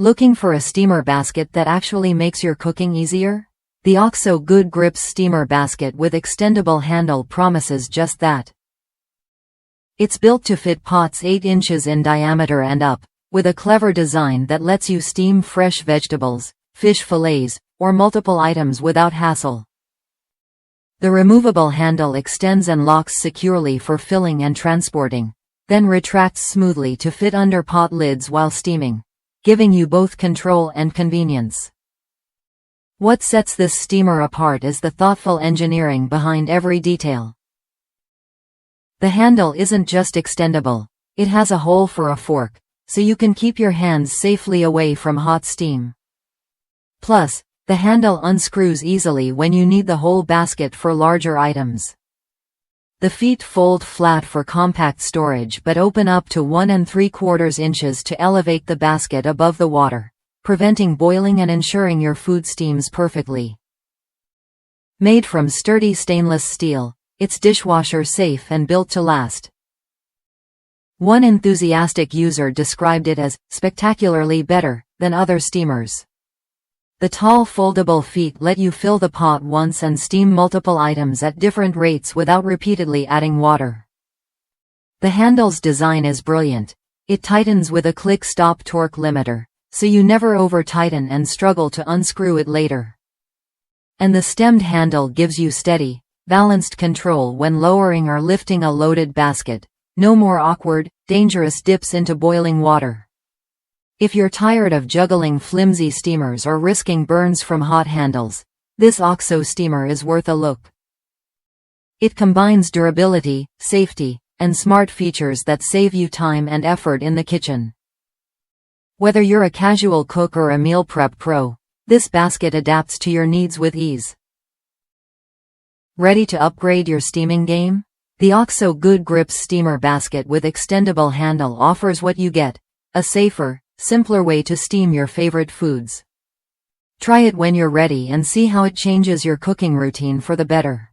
Looking for a steamer basket that actually makes your cooking easier? The OXO Good Grips Steamer Basket with Extendable Handle promises just that. It's built to fit pots 8 inches in diameter and up, with a clever design that lets you steam fresh vegetables, fish fillets, or multiple items without hassle. The removable handle extends and locks securely for filling and transporting, then retracts smoothly to fit under pot lids while steaming, giving you both control and convenience. What sets this steamer apart is the thoughtful engineering behind every detail. The handle isn't just extendable, it has a hole for a fork, so you can keep your hands safely away from hot steam. Plus, the handle unscrews easily when you need the whole basket for larger items. The feet fold flat for compact storage but open up to 1 3/4 inches to elevate the basket above the water, preventing boiling and ensuring your food steams perfectly. Made from sturdy stainless steel, it's dishwasher safe and built to last. One enthusiastic user described it as spectacularly better than other steamers. The tall foldable feet let you fill the pot once and steam multiple items at different rates without repeatedly adding water. The handle's design is brilliant. It tightens with a click-stop torque limiter, so you never over-tighten and struggle to unscrew it later. And the stemmed handle gives you steady, balanced control when lowering or lifting a loaded basket. No more awkward, dangerous dips into boiling water. If you're tired of juggling flimsy steamers or risking burns from hot handles, this OXO steamer is worth a look. It combines durability, safety, and smart features that save you time and effort in the kitchen. Whether you're a casual cook or a meal prep pro, this basket adapts to your needs with ease. Ready to upgrade your steaming game? The OXO Good Grips Steamer Basket with Extendable Handle offers what you get: a safer, simpler way to steam your favorite foods. Try it when you're ready and see how it changes your cooking routine for the better.